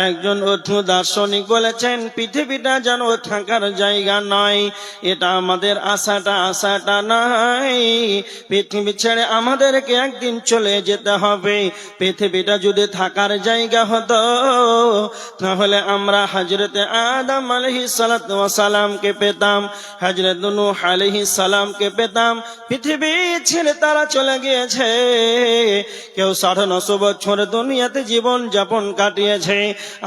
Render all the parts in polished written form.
একজন দার্শনিক বলেছেন পৃথিবীটা যেন থাকার জায়গা নয়, এটা আমাদের আশাটা নাই। পৃথিবী ছেড়ে আমাদেরকে একদিন চলে যেতে হবে। পৃথিবীটা যদি থাকার জায়গা হতো তাহলে আমরা হযরত আদম আলাইহিস সালাতু ওয়াস সালামকে পেতাম, হযরত নূহ আলাইহিস সালামকে পেতাম। পৃথিবী ছেড়ে তারা চলে গিয়েছে। কেউ 950 বছর দুনিয়াতে জীবন যাপন কাটিয়েছে।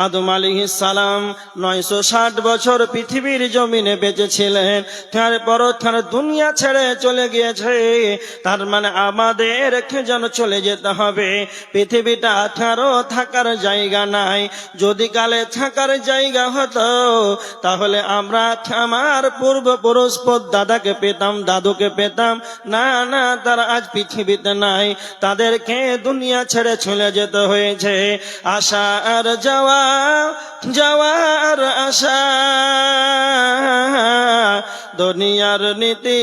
আদম আলাইহিস সালাম 960 বছর পৃথিবীর জমিনে বেঁচেছিলেন, তারপর তার দুনিয়া ছেড়ে চলে গিয়েছে। তার মানে আমাদেরকে যেন চলে যেতে হবে। পৃথিবীটা কারো থাকার জায়গা নাই। যদি কালে থাকার জায়গা হতো তাহলে আমরা আমার পূর্বপুরুষ দাদাকে পেতাম, দাদুকে পেতাম। না না, তারা আজ পৃথিবীতে নাই, তাদেরকে দুনিয়া ছেড়ে চলে যেতে হয়েছে। আশা আর যাওয়ার আশা দুনিয়ার নীতি।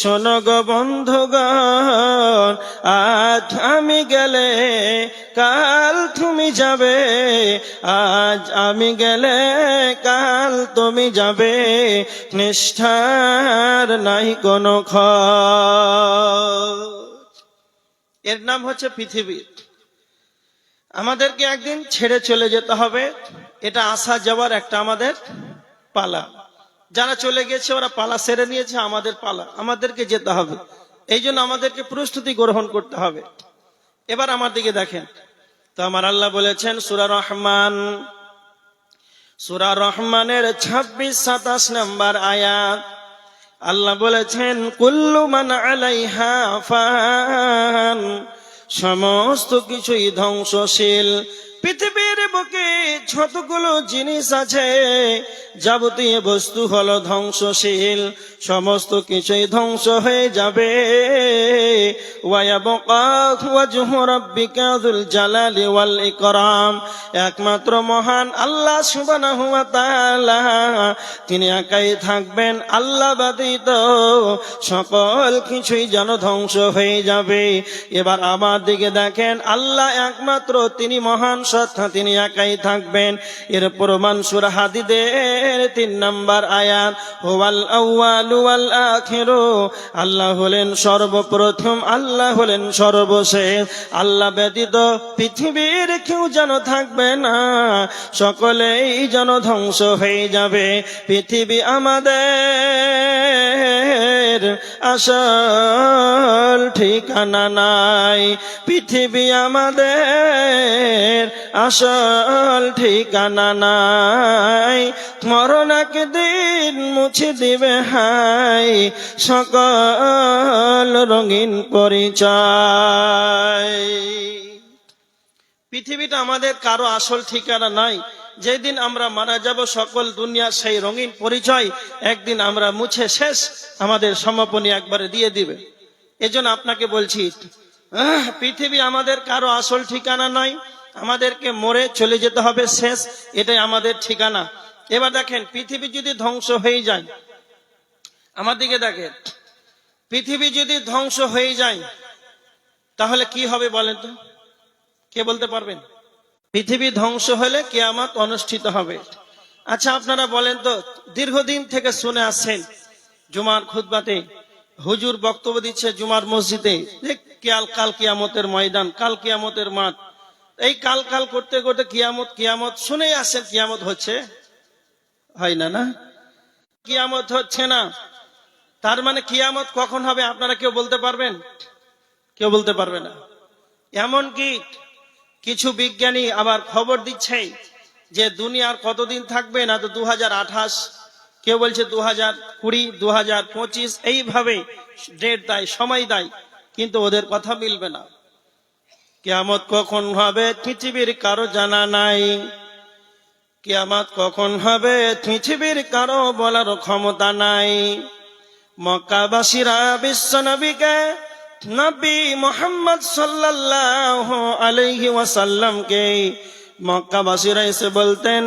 শোনো গো বন্ধুগণ, আজ আমি গেলে কাল তুমি যাবে, আজ আমি গেলে কাল তুমি যাবে। নিষ্ঠার নাই কোনো খোঁজ। এর নাম হচ্ছে পৃথিবী। আমাদেরকে একদিন ছেড়ে চলে যেতে হবে। এটা আসা যাওয়ার একটা আমাদের পালা। যারা চলে গেছে ওরা পালা সেরে নিয়েছে, আমাদের পালা, আমাদেরকে যেতে হবে। এই জন্য আমাদেরকে প্রস্তুতি গ্রহণ করতে হবে। এবার আমার দিকে দেখেন তো, আমার আল্লাহ বলেছেন সূরা রহমানের 26-27 নম্বর আয়াত। আল্লাহ বলেছেন কুল্লু মান আলাইহা ফান, সমস্ত কিছুই ধ্বংসশীল। পৃথিবীর বুকে যতগুলো জিনিস আছে যাবতীয় বস্তু হলো ধ্বংসশীল, সমস্ত কিছুই ধ্বংস হয়ে যাবে। ওয়ায়াবকা ওয়াজহু রাব্বিকা যুল জালালি ওয়াল ইকরাম, একমাত্র মহান আল্লাহ সুবহানাহু ওয়া তাআলা তিনি একাই থাকবেন। আল্লাহ ব্যতীত সকল কিছুই যেন ধ্বংস হয়ে যাবে। এবার আমার দিকে দেখেন, আল্লাহ একমাত্র, তিনি মহান সত্তা, তিনি একাই থাকবেন। এর প্রমাণ সূরা হাদীদের 3 নম্বর আয়াত, হুয়াল আউয়ালু ওয়াল আখিরু, আল্লাহ হলেন সর্বপ্রথম, আল্লাহ হলেন সর্বশেষ। আল্লাহ ব্যতীত পৃথিবীর কেউ যেন থাকবে না, সকলেই যেন ধ্বংস হয়ে যাবে। পৃথিবী আমাদের আসল ঠিকানা নাই, পৃথিবী আমাদের আসল ঠিকানা নাই। মরণ একদিন মুছে দিবে হাই সকল রঙিন পরিচয়। পৃথিবীটা আমাদের কারো আসল ঠিকানা নাই। যেদিন আমরা মারা যাব সকল দুনিয়ার সেই রঙিন পরিচয় একদিন আমরা মুছে শেষ, আমাদের সমাপনী একবারে দিয়ে দিবে। এজন্য আপনাকে বলছি পৃথিবী আমাদের কারো আসল ঠিকানা নয়, আমাদেরকে মরে চলে যেতে হবে শেষ, এটাই আমাদের ঠিকানা। এবার দেখেন, পৃথিবী যদি ধ্বংস হয়ে যায়, আমার দিকে দেখেন, পৃথিবী যদি ধ্বংস হয়ে যায় তাহলে কি হবে বলেন তো? কে বলতে পারবেন? পৃথিবী ধ্বংস হলে কিয়ামত অনুষ্ঠিত হবে। আচ্ছা আপনারা বলেন তো, দীর্ঘদিন থেকে শুনে আসছেন জুমার খুতবাতে হুজুর বক্তব্য দিচ্ছে জুমার মসজিদে, যে কাল কিয়ামতের ময়দান, কাল কিয়ামতের মাঠ। এই কাল করতে করতে কিয়ামত শুনেই আসছেন, কিয়ামত হচ্ছে? হয় না, না কিয়ামত হচ্ছে না। তার মানে কিয়ামত কখন হবে আপনারা কেউ বলতে পারবেন? কেউ বলতে পারবে না। এমনকি কিছু বিজ্ঞানী আবার খবর দিচ্ছে যে দুনিয়ার কতদিন থাকবে না, তো 2028, কেউ বলছে 2020, 2025, এইভাবে ডেট দেয়, সময় দেয়, কিন্তু ওদের কথা মিলবে না। কিয়ামত কখন হবে পৃথিবীর কারো জানা নাই। কিয়ামত কখন হবে পৃথিবীর কারো বলার ক্ষমতা নাই। মক্কাবাসীরা বিশ্ব নবীকে, নবী মুহাম্মদ সাল্লাল্লাহু আলাইহি ওয়াসাল্লামকে মক্কাবাসীরা এসে বলতেন,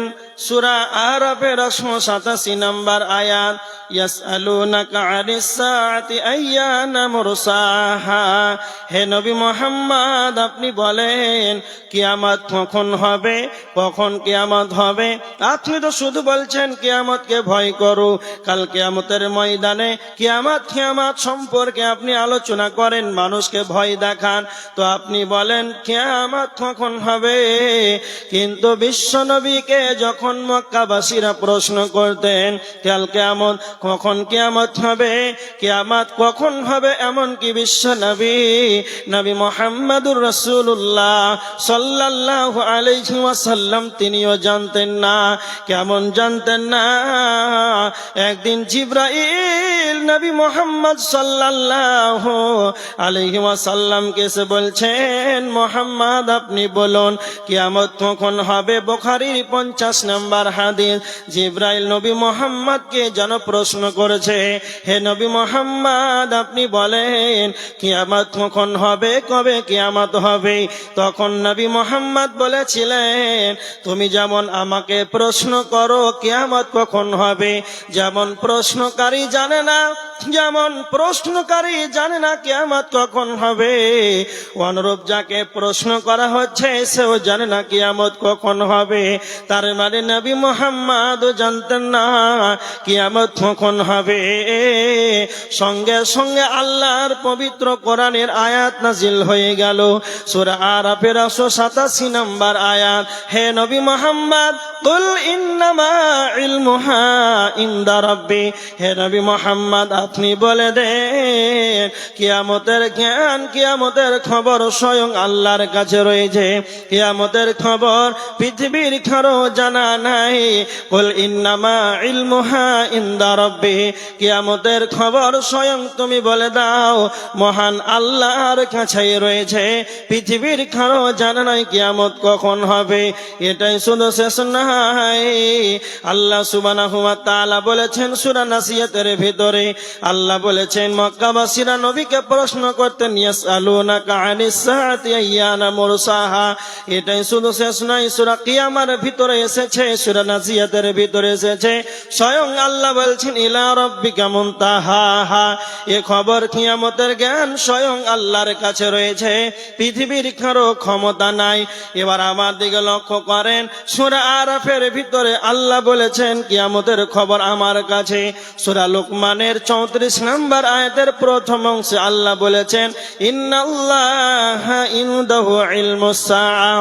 সূরা আরাফের 187 নম্বর আয়াত, ইয়াসআলুনাকা আনিস সাআতি আইয়ানা মুরসাহা। হে নবী মুহাম্মদ, আপনি বলেন কিয়ামত কখন হবে, কখন কিয়ামত হবে। আপনি তো শুধু বলছেন কিয়ামতকে ভয় করো, কাল কিয়ামতের ময়দানে কিয়ামত কিয়ামত সম্পর্কে আপনি আলোচনা করেন, মানুষকে ভয় দেখান, তো আপনি বলেন কিয়ামত কখন হবে। কিন্তু বিশ্ব নবীকে যখন মক্কাবাসীরা প্রশ্ন করতেন কাল কিয়ামত কখন কিয়ামত হবে, কিয়ামত কখন হবে, এমন কি বিশ্ব নবী মুহাম্মদুর রাসূলুল্লাহ সাল্লাল্লাহু আলাইহি ওয়াসাল্লাম তিনিও জানতেন না। কেমন জানতেন না? একদিন জিবরাইল নবী মুহাম্মদ সাল্লাল্লাহু আলাইহি ওয়াসাল্লামকে এসে বলছেন, মুহাম্মদ আপনি বলুন কিয়ামত কখন হবে। বুখারীর 50 নম্বর হাদিস। জিবরাইল নবী মুহাম্মদকে যেন প্রশ্ন করেছে, হে নবী মুহাম্মদ আপনি বলেন কিয়ামত কখন হবে, কবে কিয়ামত হবে। তখন নবী মুহাম্মদ বলেছিলেন, তুমি যেমন আমাকে প্রশ্ন করো কিয়ামত কখন হবে, যেমন প্রশ্নকারী জানে না, যেমন প্রশ্নকারী জানে না কিয়ামত কখন হবে, অনুরূপ যাকে প্রশ্ন করা হচ্ছে সেও জানে না কিয়ামত কখন হবে। তার মানে নবী মুহাম্মদ জানতেন না কিয়ামত কখন হবে। সঙ্গে সঙ্গে আল্লাহর পবিত্র কোরআনের আয়াত নাজিল হয়ে গেল, সূরা আরাফের 187 নম্বর আয়াত। হে নবী মুহাম্মদ, কুল ইন্নামা ইলমুহা ইনদা রাব্বি। হে নবী মুহাম্মদ আপনি বলে দেন কিয়ামতের জ্ঞান, কিয়ামতের খবর স্বয়ং আল্লাহর কাছে রয়েছে। কিয়ামতের খবর পৃথিবীর কারো জানা নাই। কুল ইন্নামা ইলমুহা ইনদা রাব্বি। কিয়ামতের খবর স্বয়ং তুমি বলে দাও মহান আল্লাহর কাছেই রয়েছে, পৃথিবীর কারো জানা নাই কিয়ামত কখন হবে। এটাই শুধু শেষ নাই, আল্লাহ সুবহানাহু ওয়া তাআলা বলেছেন সূরা নাসিয়াতের ভিতরে, আল্লাহ বলেছেন মক্কাবাসীরা নবীকে প্রশ্ন করতেন, ইয়াসআলুনাকা আনিস সাআতি আইয়ানা মুরসাহা। এটাই শুধু শেষ নয়, সূরা কিয়ামার ভিতরে এসেছে, সূরা নাসিয়াতের ভিতরে এসেছে, স্বয়ং আল্লাহ বলছেন ইলা রাব্বিকা মুনতাহাহা। এ খবর কিয়ামতের জ্ঞান স্বয়ং আল্লাহর কাছে রয়েছে, পৃথিবীর কারো ক্ষমতা নাই। এবার আমার দিকে লক্ষ্য করেন, সূরা আরাফের ভিতরে আল্লাহ বলেছেন কিয়ামতের খবর আমার কাছে। সূরা লুকমানের 34 নম্বর আয়াতের প্রথম অংশে আল্লাহ বলেছেন ইন্নাল্লাহা ইনদাহু ইলমুস সাআ।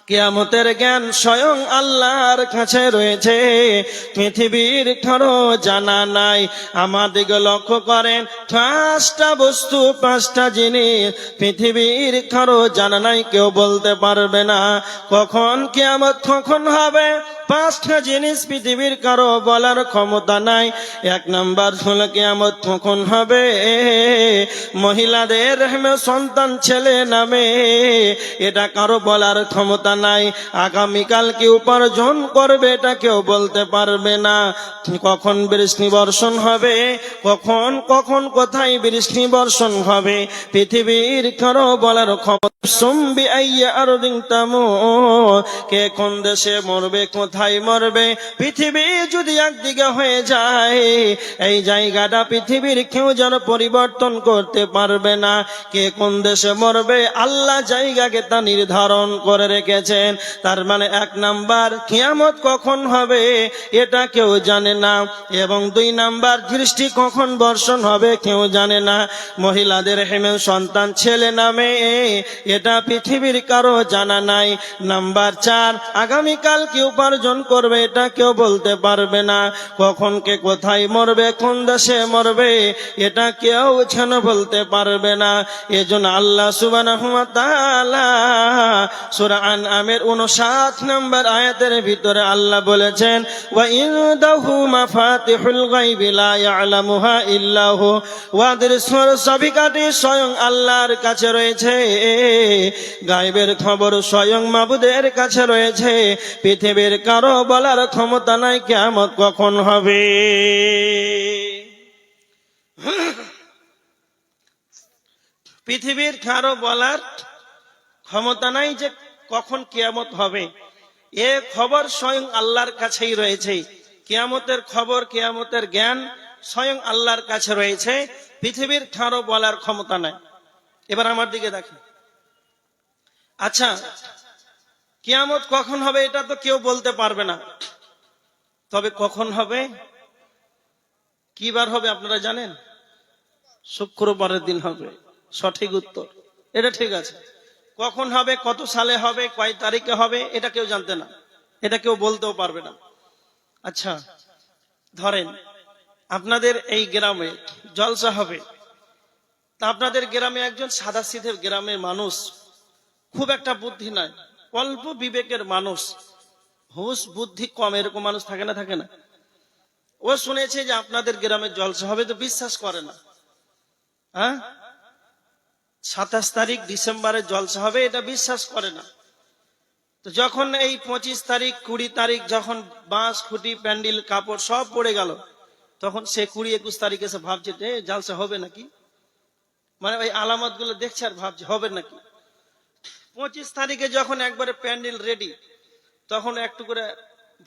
কিয়ামতের জ্ঞান স্বয়ং আল্লাহর কাছে রয়েছে, পৃথিবীর কারো জানা নাই। আমাদিকে লক্ষ্য করেন, 5টা বস্তু, 5টা জিনিস পৃথিবীর কারো জানা নাই, কেউ বলতে পারবে না কখন কিয়ামত কখন হবে। 5টা জিনিস পৃথিবীর কারো বলার ক্ষমতা নাই। 1 নাম্বার হলো কিয়ামত কখন হবে মহিলাদের সন্তান ছেলে নামে, এটা কারো বলার ক্ষমতা নাই। আগামীকাল কি উপার্জন করবে এটা কেউ বলতে পারবে না। কখন বৃষ্টি বর্ষণ হবে, কখন কখন কোথায় বৃষ্টি বর্ষণ হবে, পৃথিবীর কারো বলার ক্ষমতা। সুম্বি আইয়া আরদিন তামুত। কে কোন দেশে মরবে, কোথায় মরবে, পৃথিবী যদি একদিকে হয়ে যায় এই জায়গাটা পৃথিবীর কেউ যেন পরিবর্তন করতে পারবে না। কে কোন দেশে মরবে আল্লাহ জায়গাকে তা নির্ধারণ করে রেখেছেন। তার মানে 1 নাম্বার কিয়ামত কখন হবে এটা কেউ জানে না, এবং 2 নাম্বার বৃষ্টি কখন বর্ষণ হবে কেউ জানে না। মহিলাদের হেমেন সন্তান ছেলে নামে, এটা পৃথিবীর কারো জানা নাই। নাম্বার 4, আগামীকাল কি উপার্জন করবে এটা কেউ বলতে পারবে না। কখন কে কোথায় মরবে, কোন দেশে মরবে, এটা কেউ যেন বলতে পারবে না। এজন্য আল্লাহ সুবহানাহু ওয়া তাআলা সূরা আনআমের 59 নম্বর আয়াতের ভিতরে আল্লাহ বলেছেন ওয়া ইনদাহু মাফাতিহুল গায়বি লা ইয়ালামুহা ইল্লাহু। ওয়াদের চাবিকাঠি স্বয়ং আল্লাহর কাছে রয়েছে, গায়বের খবর স্বয়ং মাবুদের কাছে রয়েছে, পৃথিবীর কারো বলার ক্ষমতা নাই কিয়ামত কখন হবে। পৃথিবীর কারো বলার ক্ষমতা নাই যে কখন কিয়ামত হবে। এ খবর স্বয়ং আল্লাহর কাছেই রয়েছে। কিয়ামতের খবর, কিয়ামতের জ্ঞান স্বয়ং আল্লাহর কাছে রয়েছে, পৃথিবীর কারো বলার ক্ষমতা নাই। এবার আমার দিকে দেখেন। আচ্ছা, কিয়ামত কখন হবে এটা তো কেউ বলতে পারবে না, তবে কখন হবে, কি বার হবে আপনারা জানেন? শুক্রবারের দিন হবে, সঠিক উত্তর। এটা ঠিক আছে। কখন হবে, কত সালে হবে, কয় তারিখে হবে, এটা কেউ জানতে না, এটা কেউ বলতেও পারবে না। আচ্ছা ধরেন আপনাদের এই গ্রামে জলসা হবে, তা আপনাদের গ্রামে একজন সাদাসিধে গ্রামের মানুষ, খুব একটা বুদ্ধি নাই, অল্প বিবেকের মানুষ, হুঁশ বুদ্ধি কম, এরকম মানুষ থাকে না, থাকে না? ও শুনেছে যে আপনাদের গ্রামে জলসা হবে, তো বিশ্বাস করে না। হ্যাঁ, 27 তারিখ ডিসেম্বরে জলসা হবে, এটা বিশ্বাস করে না। তো যখন এই 25 তারিখ 20 তারিখ যখন বাঁশ খুঁটি প্যান্ডেল কাপড় সব পড়ে গেল, তখন সে 20-21 তারিখে এসে ভাবছে যে জলসা হবে নাকি, মানে ওই আলামত গুলো দেখছে আর ভাবছে হবে নাকি। 25 তারিখে যখন একবারে প্যান্ডেল রেডি, তখন একটু করে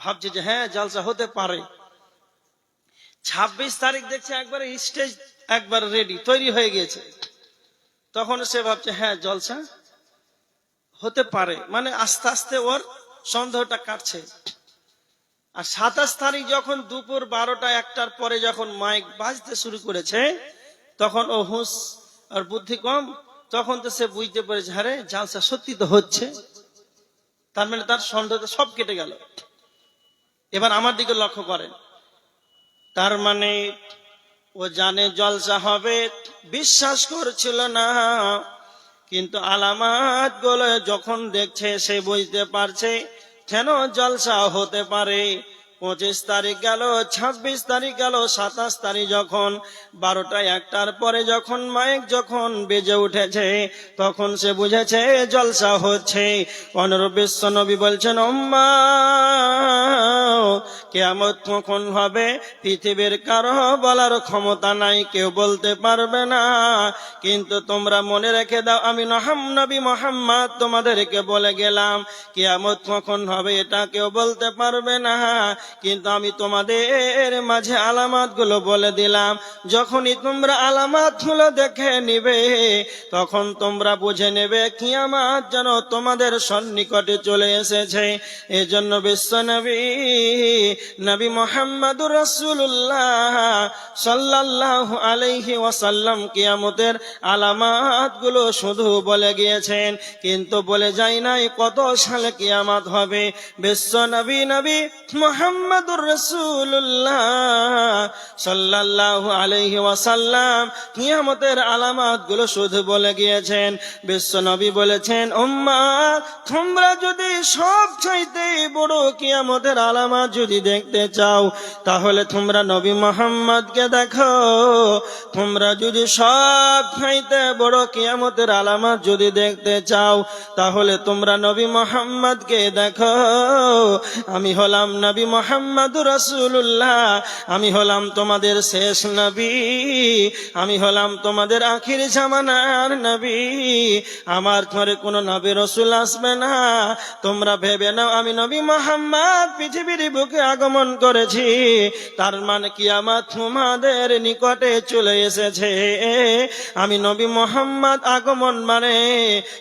ভাবছে যে হ্যাঁ জলসা হতে পারে। 26 তারিখ দেখছে একবারে স্টেজ একবার রেডি তৈরি হয়ে গেছে, তখন সে ভাবছে হ্যাঁ জলসা হতে পারে, মানে আস্তে আস্তে ওর সন্দেহটা কাটছে। আর 27 তারিখ যখন দুপুর 12টা 1টার পরে যখন মাইক বাজতে শুরু করেছে, তখন ও হুঁশ আর বুদ্ধি কম, তখন তো সে বুঝতে পেরেছে আরে জালসা সত্যি তো হচ্ছে, তার মানে তার সন্দেহটা সব কেটে গেল। এবার আমার দিকে লক্ষ্য করেন, তার মানে ও জানে জলসা হবে, বিশ্বাস করছিল না, কিন্তু আলামাত গুলো যখন দেখছে সে বুঝতে পারছে কেন জলসা হতে পারে। 25 তারিখ গেল, 26 তারিখ গেল, 27 তারিখ যখন 12টা 1টার পরে যখন মাইক যখন বেজে উঠেছে, তখন সে বুঝেছে জলসা হচ্ছে। অনুরূপ বিশ্ব নবী বলছেন উম্মা কিয়ামত কখন হবে পৃথিবীর কারো বলার ক্ষমতা নাই, কেউ বলতে পারবে না। কিন্তু তোমরা মনে রেখে দাও, আমি নবী মুহাম্মদ তোমাদেরকে বলে গেলাম কিয়ামত কখন হবে এটা কেউ বলতে পারবে না, কিন্তু আমি তোমাদের মাঝে আলামত গুলো বলে দিলাম। যখনই তোমরা আলামত গুলো দেখে নিবে, তখন তোমরা বুঝে নেবে কিয়ামত যেন তোমাদের সন্নিকটে চলে এসেছে। এজন্য বিশ্ব নবী মুহাম্মদুর রাসূলুল্লাহ সাল্লাল্লাহু আলাইহি ওয়াসাল্লাম কিয়ামতের আলামত গুলো শুধু বলে গিয়েছেন, কিন্তু বলে যায় নাই কত সালে কিয়ামত হবে। বিশ্ব নবী মুহাম্মদুর রাসূলুল্লাহ সাল্লাল্লাহু আলাইহি ওয়াসাল্লাম কিয়ামতের আলামত গুলো শুধু বলে গিয়েছেন। বিশ্ব নবী বলেছেন উম্মাহ তোমরা যদি সব চাইতে বড় কিয়ামতের আলামত যদি দেখতে চাও, তাহলে তোমরা নবী মুহাম্মদকে দেখো। তোমরা যদি সব চাইতে বড় কিয়ামতের আলামত যদি দেখতে চাও, তাহলে তোমরা নবী মুহাম্মদকে দেখো। আমি হলাম নবী মুহাম্মদুর রাসূলুল্লাহ, আমি হলাম তোমাদের শেষ নবী, আমি হলাম তোমাদের আখির জামানার নবী। আমার ঘরে কোনো নবী রাসূল আসবে না। তোমরা ভেবে নাও আমি নবী মুহাম্মদ পৃথিবীর বুকে আগমন করেছি, তার মানে কিয়ামত তোমাদের নিকটে চলে এসেছে। আমি নবী মুহাম্মদ আগমন মানে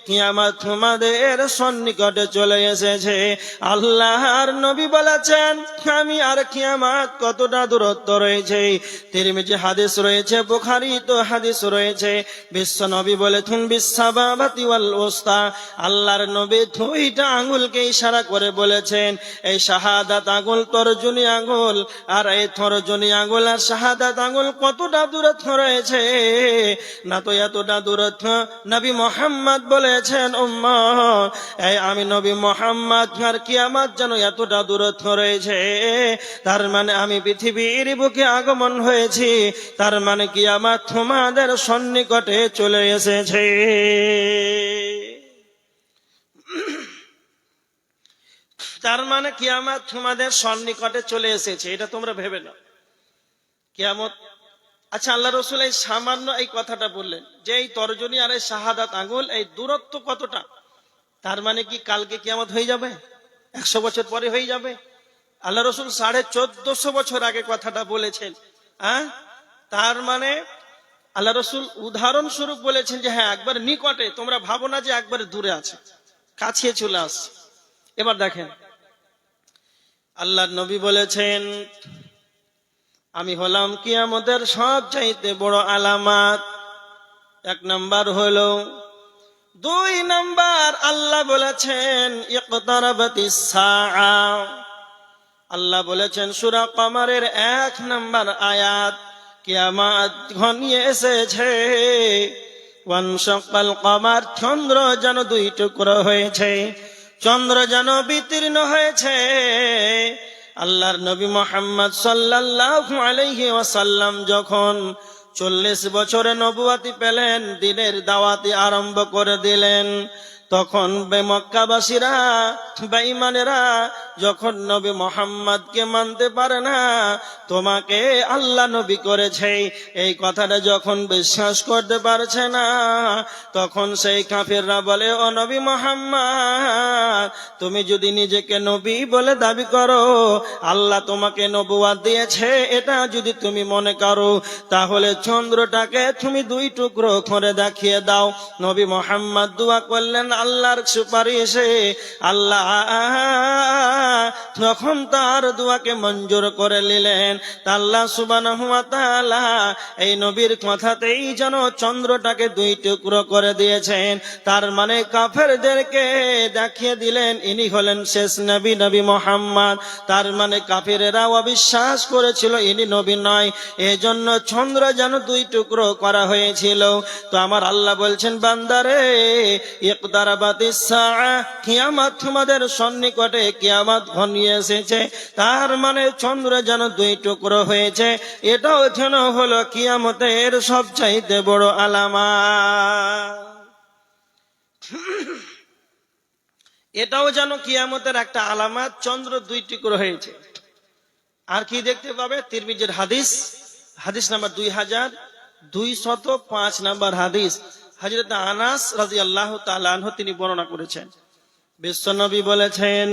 কিয়ামত তোমাদের সন্নিকটে চলে এসেছে। আল্লাহর নবী বলেছেন আমি আর কিয়ামত কতটা দূরত্ব রয়েছে। তিরমিজি হাদিস রয়েছে, বুখারী তো হাদিস রয়েছে। বিশ্ব নবী বলেছেন বিসাবাবাতি ওয়াল উস্তা, আল্লাহর নবী দুইটা আঙ্গুলকে ইশারা করে বলেছেন এই শাহাদাত আঙ্গুল তর্জনী আঙ্গুল আর এই তর্জনী আঙ্গুল আর শাহাদাত আঙ্গুল কতটা দূরত্ব রয়েছে, না তো এতটা দূরত্ব। নবী মুহাম্মদ বলেছেন উম্মত এই আমি নবী মুহাম্মদ আর কিয়ামত যেন এতটা দূরত্ব রয়েছে, তার মানে আমি পৃথিবীর বুকে আগমন হয়েছি, তার মানে কিয়ামত তোমাদের সন্নিকটে চলে এসেছে। তার মানে কিয়ামত তোমাদের সন্নিকটে চলে এসেছে, এটা তোমরা ভেবে নাও কিয়ামত। আচ্ছা আল্লাহ রাসূল এই সামান্য এই কথাটা বললেন যে এই তর্জনী আর এই শাহাদাত আঙ্গুল এই দূরত্ব কতটা, তার মানে কি কালকে কিয়ামত হয়ে যাবে? 100 বছর পরে হয়ে যাবে? আল্লাহ রসুল 1450 বছর আগে কথাটা বলেছেন। হ্যাঁ, তার মানে আল্লাহ রসুল উদাহরণস্বরূপ বলেছেন যে হ্যাঁ একবার নিকটে, তোমরা ভাবো না যে একবার দূরে আছে, কাছে চলে আসছে। এবার দেখেন আল্লাহর নবী বলেছেন, আমি হলাম কিয়ামতের সবচাইতে বড় আলামত। 1 নাম্বার হলো। 2 নাম্বার আল্লাহ বলেছেন ইকতারাবাতিস সাআ। আল্লাহ বলেছেন সূরা কমারের 1 নাম্বার আয়াত, কিয়ামত ঘনিয়ে এসেছে। ওয়ানশাক্কাল কমার, চন্দ্র যেন 2 টুকরো হয়েছে, চন্দ্র যেন বিতীর্ণ হয়েছে। আল্লাহর নবী মুহাম্মদ সাল্লাল্লাহু আলাইহি ওয়াসাল্লাম যখন 40 বছরে নবুয়তি পেলেন, দ্বীনের দাওয়াতি আরম্ভ করে দিলেন, তখন মক্কাবাসীরা বেঈমানেরা যখন নবী মুহাম্মদকে মানতে পারে না, তোমাকে আল্লাহ নবী করেছে এই কথাটা যখন বিশ্বাস করতে পারছে না, তখন সেই কাফিররা বলে, ও নবী মুহাম্মদ, তুমি যদি নিজেকে নবী বলে দাবি করো, আল্লাহ তোমাকে নবুয়ত দিয়েছে এটা যদি তুমি মনে করো, তাহলে চন্দ্রটাকে তুমি 2 টুকরো করে দেখিয়ে দাও। নবী মুহাম্মদ দোয়া করলেন আল্লাহর সুপারিশে, আল্লাহ তখন তার দোয়াকে মঞ্জুর করে নিলেন। আল্লাহ সুবহানাহু ওয়া তাআলা এই নবীর কথাতেই যেন চন্দ্রটাকে 2 টুকরো করে দিয়েছেন। তার মানে কাফেরদেরকে দেখিয়ে দিলেন ইনি হলেন শেষ নবী, নবী মুহাম্মদ। তার মানে কাফেরেরা অবিশ্বাস করেছিল ইনি নবী নয়, এজন্য চন্দ্র যেন 2 টুকরো করা হয়েছিল। তো আমার আল্লাহ বলছেন, বান্দারে ইকতারাবাতিস সাআ, কিয়ামত তোমাদের সন্নিকটে, কিয়ামত ঘনিয়ে এসেছে। তার মানে চন্দ্র যেন 2 টুকরো হয়েছে, এটাও যেন হলো কিয়ামতের সবচাইতে বড় আলামত। এটাও যেন কিয়ামতের একটা আলামত, চন্দ্র 2 টুকরো হয়েছে। আর কি দেখতে পাবে? তিরমিজির হাদিস, হাদিস নাম্বার 2205 নাম্বার হাদিস, হযরত আনাস রাদিয়াল্লাহু তাআলা আনহু তিনি বর্ণনা করেছেন, বিশ্বনবী বলেছেন,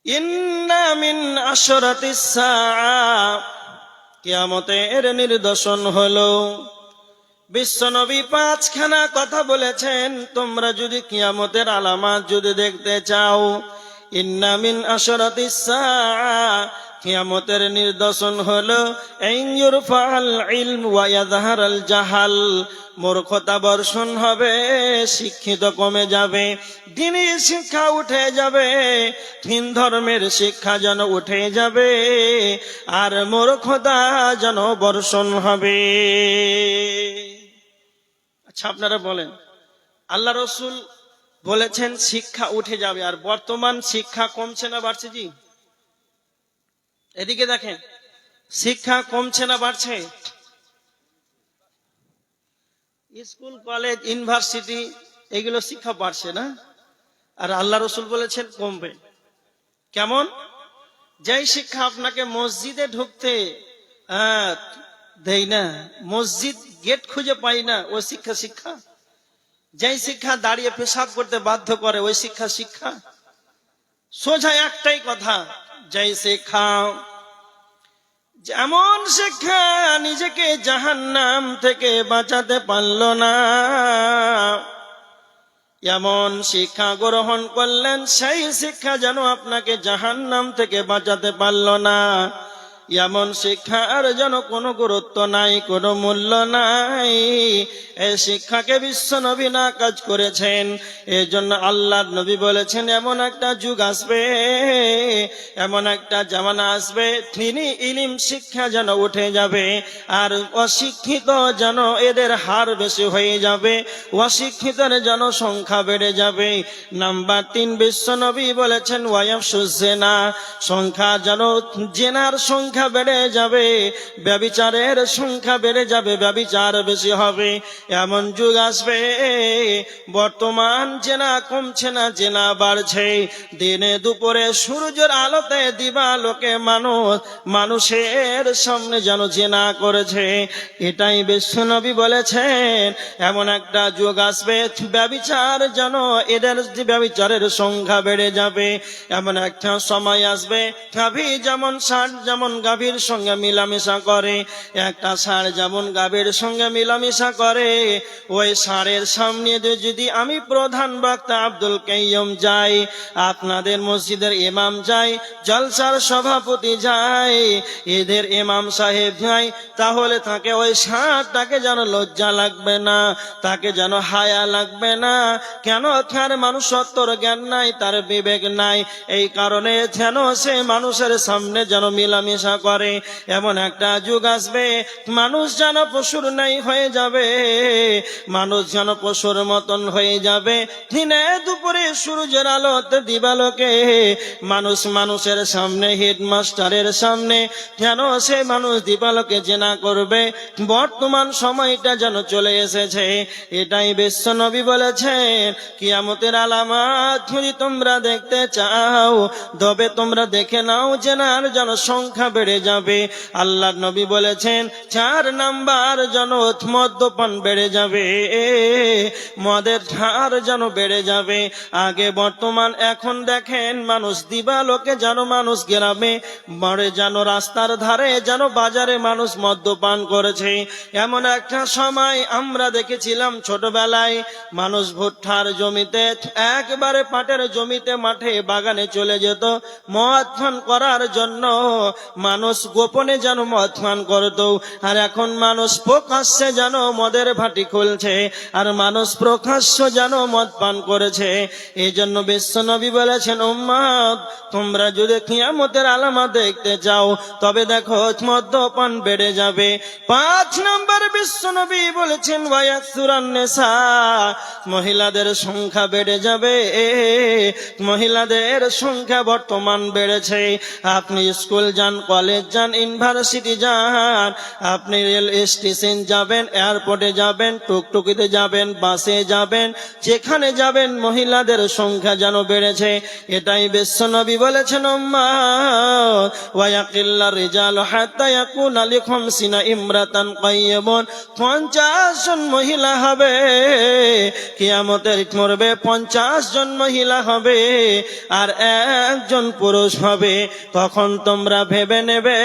ইন্না মিন আশরাতিস সাআ, কিয়ামতের নিদর্শন হলো। বিশ্বনবী 5খানা কথা বলেছেন, তোমরা যদি কিয়ামতের আলামত যদি দেখতে চাও, ইন্না মিন আশরাতিস সাআ, কিয়ামতের নিদর্শন হলো ইউরফাল ইলম ওয়া ইয়াযহারাল জাহাল, মূর্খতা বর্ষণ হবে, শিক্ষিত কমে যাবে, দ্বীনি শিক্ষা উঠে যাবে, ভিন ধর্মের শিক্ষা যেন উঠে যাবে, আর মূর্খতা যেন বর্ষণ হবে। আচ্ছা আপনারা বলেন, আল্লাহ রসুল বলেছেন শিক্ষা উঠে যাবে, আর বর্তমান শিক্ষা কমছে না বাড়ছে? জি, এদিকে দেখেন, শিক্ষা কমছে না বাড়ছে? স্কুল, কলেজ, ইউনিভার্সিটি এগুলো শিক্ষা বাড়ছে না? আর আল্লাহ রসুল বলেছেন কমবে। কেমন? যেই শিক্ষা আপনাকে মসজিদে ঢুকতে দেই না, মসজিদ গেট খুঁজে পাই না, ওই শিক্ষা শিক্ষা। যেই শিক্ষা দাঁড়িয়ে পেশাব করতে বাধ্য করে, ওই শিক্ষা শিক্ষা। সোজা একটাই কথা, যেই শিক্ষা, যেমন শিক্ষা নিজেকে জাহান্নাম থেকে বাঁচাতে পারল না, এমন শিক্ষা গ্রহণ করলেন, সেই শিক্ষা যেন আপনাকে জাহান্নাম থেকে বাঁচাতে পারল না। এমন শিক্ষার যেন কোনো গুরুত্ব নাই, কোনো মূল্য নাই। এই শিক্ষাকে বিশ্ব নবী নাকাজ করেছেন। এই জন্য আল্লাহর নবী বলেছেন, এমন একটা যুগ আসবে, এমন একটা জামানা আসবে, তিনি ইলম শিক্ষা যেন উঠে যাবে, আর অশিক্ষিত যেন এদের হার বেশি হয়ে যাবে, অশিক্ষিতের যেন সংখ্যা বেড়ে যাবে। নাম্বার 3 বিশ্ব নবী বলেছেন ওয়ায়াফশুজ জিনা, সংখ্যা যেন, জেনার সংখ্যা সংখ্যা বেড়ে যাবে, ব্যভিচারের সংখ্যা বেড়ে যাবে, ব্যভিচার বেশি হবে। এমন যুগ আসবে, বর্তমান জেনা কমছে না, জেনা বাড়ছে। দিনে দুপুরে সূর্যের আলোতে দিবালোকে মানুষের সামনে যেন জেনা করেছে। এটাই বিশ্বনবী বলেছেন, এমন একটা যুগ আসবে, ব্যভিচার যেন এদের ব্যভিচারের সংখ্যা বেড়ে যাবে। এমন একটা সময় আসবে, গাভী যেমন ষাঁড় যেমন গাভীর সঙ্গে মিলামেশা করে, একটা ষাঁড় যেমন গাভীর সঙ্গে মিলামেশা করে, ওই ষাঁড়ের সামনে যদি আমি প্রধান বক্তা আব্দুল কাইয়ুম যাই, আপনাদের মসজিদের ইমাম যাই, জলসার সভাপতি যাই, এদের ইমাম সাহেব যাই, তাহলে তাকে ওই ষাঁড়টাকে যেন লজ্জা লাগবে না, তাকে যেন হায়া লাগবে না। কেন? তার মানুষত্বর জ্ঞান নাই, তার বিবেক নাই, এই কারণে যেন সে মানুষের সামনে যেন মিলামেশা করে। এমন একটা যুগ আসবে, মানুষ যেন পশুর নাই হয়ে যাবে, মানুষ যেন পশুর মতন হয়ে যাবে। দিনে দুপুরে সূর্যের আলোতে দিবালোকে মানুষের সামনে, হেডমাস্টারের সামনে যেন সে মানুষ দিবালোকে জেনা করবে। বর্তমান সময়টা যেন চলে এসেছে। এটাই বিশ্বনবী বলেছেন, কিয়ামতের আলামত যদি তোমরা দেখতে চাও, তবে তোমরা দেখে নাও, জেনার জনসংখ্যা বেড়ে যাবে। আল্লাহর নবী বলেছেন 4 নাম্বার যেন মদ্যপান বেড়ে যাবে, মদের হার যেন বেড়ে যাবে। আগে বর্তমান এখন দেখেন, মানুষ দিবালোকে যেন মানুষ গ্রামে মরে, যেন রাস্তার ধারে, যেন বাজারে মানুষ মদ্যপান করেছে। এমন একটা সময় আমরা দেখেছিলাম ছোটবেলায়, মানুষ ভুট্টার জমিতে, একবারে পাটের জমিতে, মাঠে, বাগানে চলে যেত মদ পান করার জন্য। মানুষ গোপনে যেন মদ পান করত, আর এখন মানুষ প্রকাশ্যে যেন মদের ভাটি খুলছে, আর মানুষ প্রকাশ্য যেন মদ পান করেছে। এই জন্য বিশ্বনবী বলেছেন, উম্মত তোমরা যদি কিয়ামতের আলামত দেখতে চাও, তবে দেখো মদ্যপান বেড়ে যাবে। 5 নম্বর বিশ্বনবী বলেছেন, ওয়ায়াকসুরান নিসা, মহিলাদের সংখ্যা বেড়ে যাবে। মহিলাদের সংখ্যা বর্তমান বেড়েছে। আপনি স্কুল যান, কলেজ যান, ইউনিভার্সিটি যান, আপনি রেল স্টেশন যাবেন, এয়ারপোর্টে যাবেন, টুকটুকিতে যাবেন, বাসে যাবেন, যেখানে যাবেন মহিলাদের সংখ্যা যেন বেড়েছে। এটাই বিশ্বনবী বলেছেন, উম্মাত ওয়ায়াকিল্লার রিজাল হাত্তা ইয়াকুনা লিখামসিনা ইমরাতান কাইয়্যিবুন, 50 জন মহিলা হবে কিয়ামতের মরবে, 50 জন মহিলা হবে আর 1 জন পুরুষ হবে। তখন তোমরা ভেবে নেবে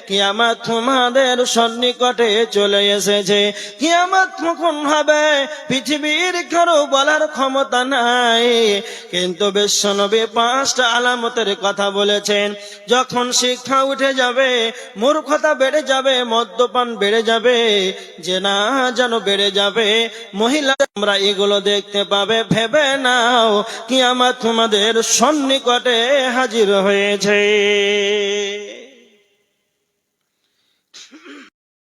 কিয়ামত তোমাদের সন্নিকটে চলে এসেছে। কিয়ামত কখন হবে পৃথিবীর কারো বলার ক্ষমতা নাই, কিন্তু বিশ্বনবী 5টা আলামতের কথা বলেছেন। যখন শিক্ষা উঠে যাবে, মূর্খতা বেড়ে যাবে, মদ্যপান বেড়ে যাবে, জেনা যেন বেড়ে যাবে, মহিলা তোমরা এগুলো দেখতে পাবে, ভেবে নাও কিয়ামত তোমাদের সন্নিকটে হাজির হয়েছে।